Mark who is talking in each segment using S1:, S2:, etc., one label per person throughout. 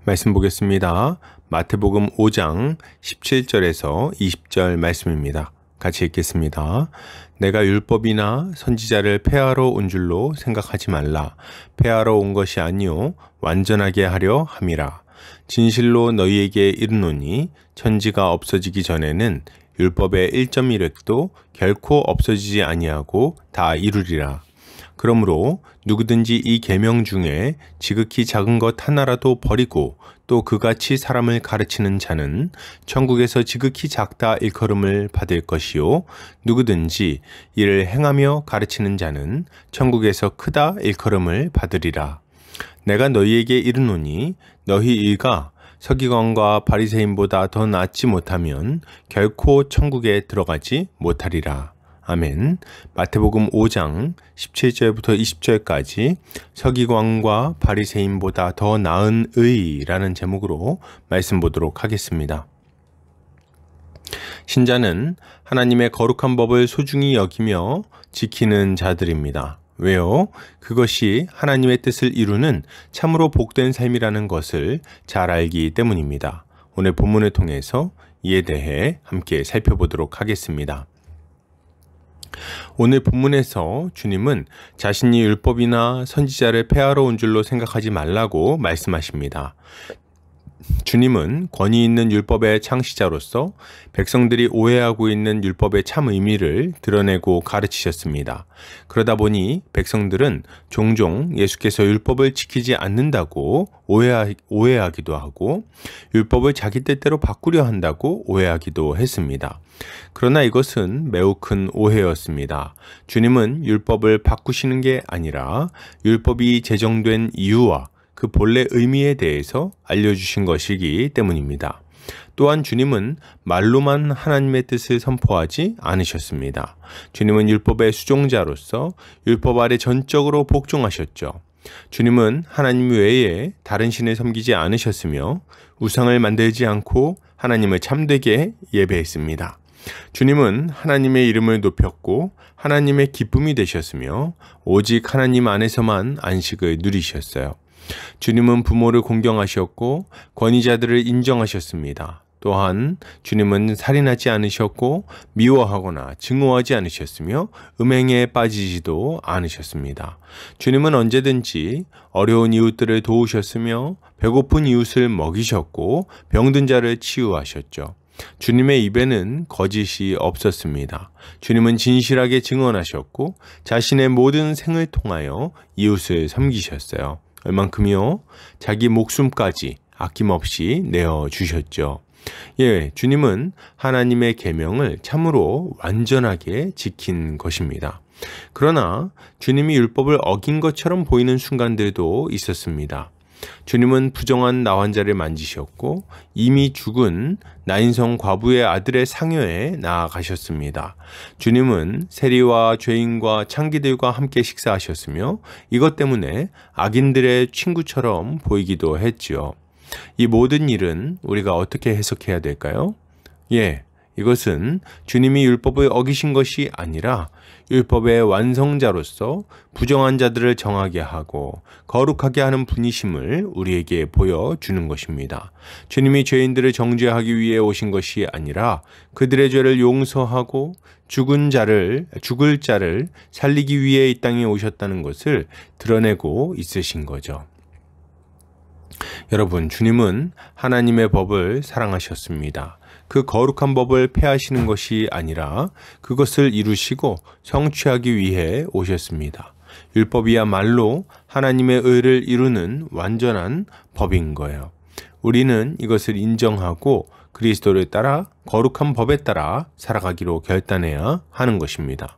S1: 말씀 보겠습니다. 마태복음 5장 17절에서 20절 말씀입니다. 같이 읽겠습니다. 내가 율법이나 선지자를 폐하러 온 줄로 생각하지 말라. 폐하러 온 것이 아니요 완전하게 하려 함이라. 진실로 너희에게 이르노니 천지가 없어지기 전에는 율법의 1.1획도 결코 없어지지 아니하고 다 이루리라. 그러므로 누구든지 이 계명 중에 지극히 작은 것 하나라도 버리고 또 그같이 사람을 가르치는 자는 천국에서 지극히 작다 일컬음을 받을 것이요 누구든지 이를 행하며 가르치는 자는 천국에서 크다 일컬음을 받으리라. 내가 너희에게 이르노니 너희 일가 서기관과 바리새인보다 더 낫지 못하면 결코 천국에 들어가지 못하리라. 아멘. 마태복음 5장 17절부터 20절까지 서기관과 바리새인보다 더 나은 의라는 제목으로 말씀 보도록 하겠습니다. 신자는 하나님의 거룩한 법을 소중히 여기며 지키는 자들입니다. 왜요? 그것이 하나님의 뜻을 이루는 참으로 복된 삶이라는 것을 잘 알기 때문입니다. 오늘 본문을 통해서 이에 대해 함께 살펴보도록 하겠습니다. 오늘 본문에서 주님은 자신이 율법이나 선지자를 폐하러 온 줄로 생각하지 말라고 말씀하십니다. 주님은 권위 있는 율법의 창시자로서 백성들이 오해하고 있는 율법의 참 의미를 드러내고 가르치셨습니다. 그러다 보니 백성들은 종종 예수께서 율법을 지키지 않는다고 오해하기도 하고 율법을 자기 뜻대로 바꾸려 한다고 오해하기도 했습니다. 그러나 이것은 매우 큰 오해였습니다. 주님은 율법을 바꾸시는 게 아니라 율법이 제정된 이유와 그 본래 의미에 대해서 알려주신 것이기 때문입니다. 또한 주님은 말로만 하나님의 뜻을 선포하지 않으셨습니다. 주님은 율법의 수종자로서 율법 아래 전적으로 복종하셨죠. 주님은 하나님 외에 다른 신을 섬기지 않으셨으며 우상을 만들지 않고 하나님을 참되게 예배했습니다. 주님은 하나님의 이름을 높였고 하나님의 기쁨이 되셨으며 오직 하나님 안에서만 안식을 누리셨어요. 주님은 부모를 공경하셨고 권위자들을 인정하셨습니다. 또한 주님은 살인하지 않으셨고 미워하거나 증오하지 않으셨으며 음행에 빠지지도 않으셨습니다. 주님은 언제든지 어려운 이웃들을 도우셨으며 배고픈 이웃을 먹이셨고 병든 자를 치유하셨죠. 주님의 입에는 거짓이 없었습니다. 주님은 진실하게 증언하셨고 자신의 모든 생을 통하여 이웃을 섬기셨어요. 얼만큼이요? 자기 목숨까지 아낌없이 내어주셨죠. 주님은 하나님의 계명을 참으로 완전하게 지킨 것입니다. 그러나 주님이 율법을 어긴 것처럼 보이는 순간들도 있었습니다. 주님은 부정한 나환자를 만지셨고 이미 죽은 나인성 과부의 아들의 상여에 나아가셨습니다. 주님은 세리와 죄인과 창기들과 함께 식사하셨으며 이것 때문에 악인들의 친구처럼 보이기도 했지요. 이 모든 일은 우리가 어떻게 해석해야 될까요? 이것은 주님이 율법을 어기신 것이 아니라 율법의 완성자로서 부정한 자들을 정하게 하고 거룩하게 하는 분이심을 우리에게 보여주는 것입니다. 주님이 죄인들을 정죄하기 위해 오신 것이 아니라 그들의 죄를 용서하고 죽을 자를 살리기 위해 이 땅에 오셨다는 것을 드러내고 있으신 거죠. 여러분, 주님은 하나님의 법을 사랑하셨습니다. 그 거룩한 법을 폐하시는 것이 아니라 그것을 이루시고 성취하기 위해 오셨습니다. 율법이야말로 하나님의 의를 이루는 완전한 법인 거예요. 우리는 이것을 인정하고 그리스도를 따라 거룩한 법에 따라 살아가기로 결단해야 하는 것입니다.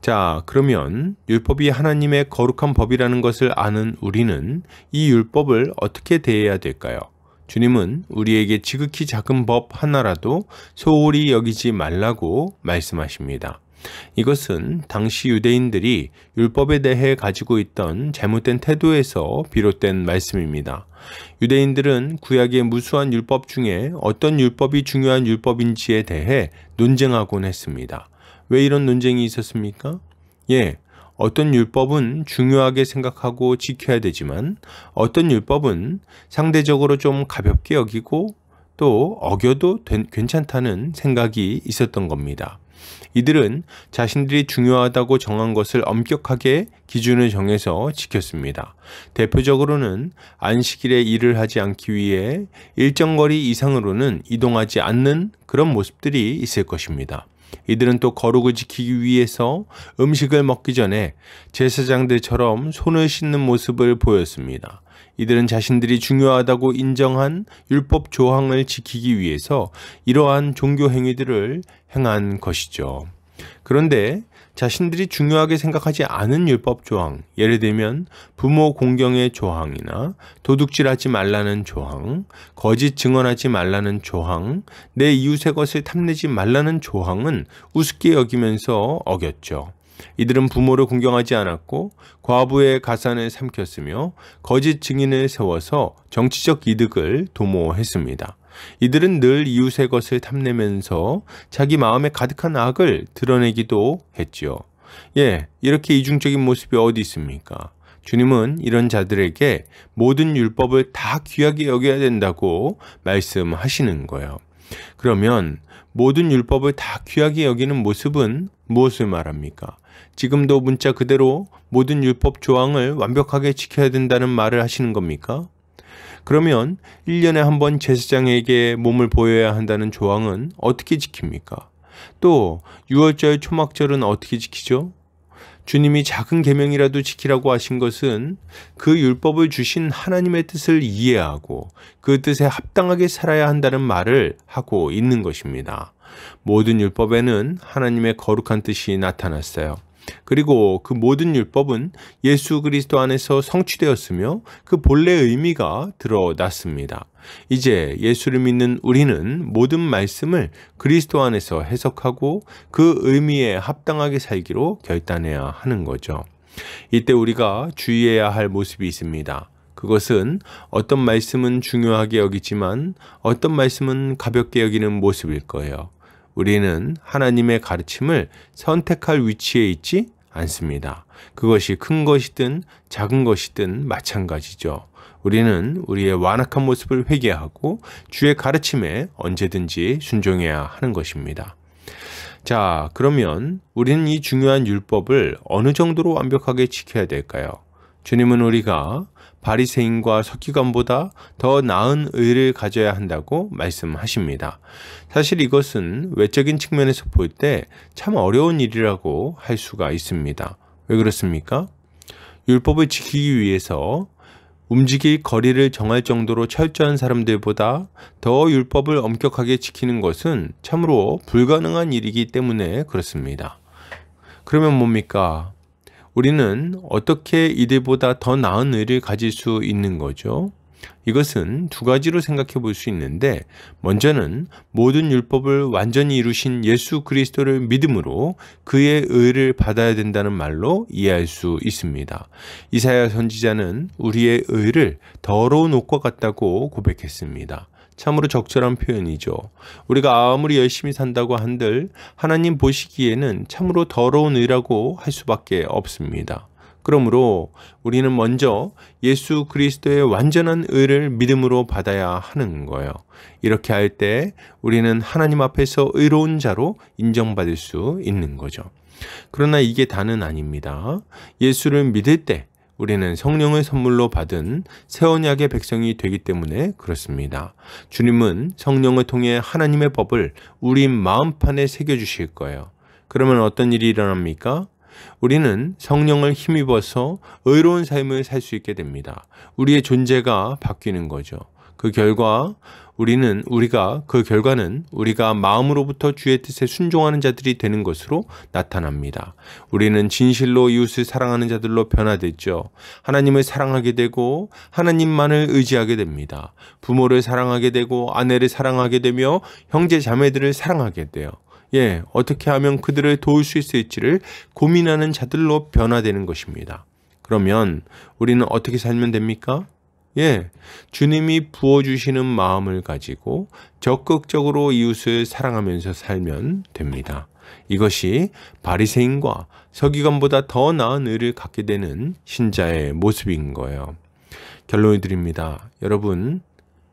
S1: 자, 그러면 율법이 하나님의 거룩한 법이라는 것을 아는 우리는 이 율법을 어떻게 대해야 될까요? 주님은 우리에게 지극히 작은 법 하나라도 소홀히 여기지 말라고 말씀하십니다. 이것은 당시 유대인들이 율법에 대해 가지고 있던 잘못된 태도에서 비롯된 말씀입니다. 유대인들은 구약의 무수한 율법 중에 어떤 율법이 중요한 율법인지에 대해 논쟁하곤 했습니다. 왜 이런 논쟁이 있었습니까? 어떤 율법은 중요하게 생각하고 지켜야 되지만 어떤 율법은 상대적으로 좀 가볍게 여기고 또 어겨도 괜찮다는 생각이 있었던 겁니다. 이들은 자신들이 중요하다고 정한 것을 엄격하게 기준을 정해서 지켰습니다. 대표적으로는 안식일에 일을 하지 않기 위해 일정 거리 이상으로는 이동하지 않는 그런 모습들이 있을 것입니다. 이들은 또 거룩을 지키기 위해서 음식을 먹기 전에 제사장들처럼 손을 씻는 모습을 보였습니다. 이들은 자신들이 중요하다고 인정한 율법 조항을 지키기 위해서 이러한 종교 행위들을 행한 것이죠. 그런데 자신들이 중요하게 생각하지 않은 율법 조항, 예를 들면 부모 공경의 조항이나 도둑질하지 말라는 조항, 거짓 증언하지 말라는 조항, 내 이웃의 것을 탐내지 말라는 조항은 우습게 여기면서 어겼죠. 이들은 부모를 공경하지 않았고 과부의 가산을 삼켰으며 거짓 증인을 세워서 정치적 이득을 도모했습니다. 이들은 늘 이웃의 것을 탐내면서 자기 마음에 가득한 악을 드러내기도 했지요. 이렇게 이중적인 모습이 어디 있습니까? 주님은 이런 자들에게 모든 율법을 다 귀하게 여겨야 된다고 말씀하시는 거예요. 그러면 모든 율법을 다 귀하게 여기는 모습은 무엇을 말합니까? 지금도 문자 그대로 모든 율법 조항을 완벽하게 지켜야 된다는 말을 하시는 겁니까? 그러면 1년에 한 번 제사장에게 몸을 보여야 한다는 조항은 어떻게 지킵니까? 또 6월절 초막절은 어떻게 지키죠? 주님이 작은 계명이라도 지키라고 하신 것은 그 율법을 주신 하나님의 뜻을 이해하고 그 뜻에 합당하게 살아야 한다는 말을 하고 있는 것입니다. 모든 율법에는 하나님의 거룩한 뜻이 나타났어요. 그리고 그 모든 율법은 예수 그리스도 안에서 성취되었으며 그 본래의 의미가 드러났습니다. 이제 예수를 믿는 우리는 모든 말씀을 그리스도 안에서 해석하고 그 의미에 합당하게 살기로 결단해야 하는 거죠. 이때 우리가 주의해야 할 모습이 있습니다. 그것은 어떤 말씀은 중요하게 여기지만 어떤 말씀은 가볍게 여기는 모습일 거예요. 우리는 하나님의 가르침을 선택할 위치에 있지 않습니다. 그것이 큰 것이든 작은 것이든 마찬가지죠. 우리는 우리의 완악한 모습을 회개하고 주의 가르침에 언제든지 순종해야 하는 것입니다. 자, 그러면 우리는 이 중요한 율법을 어느 정도로 완벽하게 지켜야 될까요? 주님은 우리가 바리새인과 서기관보다 더 나은 의를 가져야 한다고 말씀하십니다. 사실 이것은 외적인 측면에서 볼 때 참 어려운 일이라고 할 수가 있습니다. 왜 그렇습니까? 율법을 지키기 위해서 움직일 거리를 정할 정도로 철저한 사람들보다 더 율법을 엄격하게 지키는 것은 참으로 불가능한 일이기 때문에 그렇습니다. 그러면 뭡니까? 우리는 어떻게 이들보다 더 나은 의를 가질 수 있는 거죠? 이것은 두 가지로 생각해 볼 수 있는데, 먼저는 모든 율법을 완전히 이루신 예수 그리스도를 믿음으로 그의 의를 받아야 된다는 말로 이해할 수 있습니다. 이사야 선지자는 우리의 의를 더러운 옷과 같다고 고백했습니다. 참으로 적절한 표현이죠. 우리가 아무리 열심히 산다고 한들 하나님 보시기에는 참으로 더러운 의라고 할 수밖에 없습니다. 그러므로 우리는 먼저 예수 그리스도의 완전한 의를 믿음으로 받아야 하는 거예요. 이렇게 할 때 우리는 하나님 앞에서 의로운 자로 인정받을 수 있는 거죠. 그러나 이게 다는 아닙니다. 예수를 믿을 때 우리는 성령을 선물로 받은 새 언약의 백성이 되기 때문에 그렇습니다. 주님은 성령을 통해 하나님의 법을 우리 마음판에 새겨주실 거예요. 그러면 어떤 일이 일어납니까? 우리는 성령을 힘입어서 의로운 삶을 살 수 있게 됩니다. 우리의 존재가 바뀌는 거죠. 그 결과는 우리가 마음으로부터 주의 뜻에 순종하는 자들이 되는 것으로 나타납니다. 우리는 진실로 이웃을 사랑하는 자들로 변화됐죠. 하나님을 사랑하게 되고 하나님만을 의지하게 됩니다. 부모를 사랑하게 되고 아내를 사랑하게 되며 형제 자매들을 사랑하게 돼요. 어떻게 하면 그들을 도울 수 있을지를 고민하는 자들로 변화되는 것입니다. 그러면 우리는 어떻게 살면 됩니까? 주님이 부어주시는 마음을 가지고 적극적으로 이웃을 사랑하면서 살면 됩니다. 이것이 바리새인과 서기관보다 더 나은 의를 갖게 되는 신자의 모습인 거예요. 결론을 드립니다. 여러분,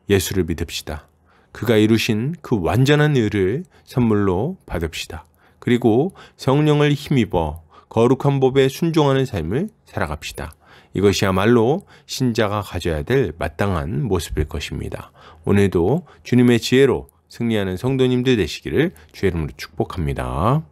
S1: 예수를 믿읍시다. 그가 이루신 그 완전한 의를 선물로 받읍시다. 그리고 성령을 힘입어 거룩한 법에 순종하는 삶을 살아갑시다. 이것이야말로 신자가 가져야 될 마땅한 모습일 것입니다. 오늘도 주님의 지혜로 승리하는 성도님들 되시기를 주의 이름으로 축복합니다.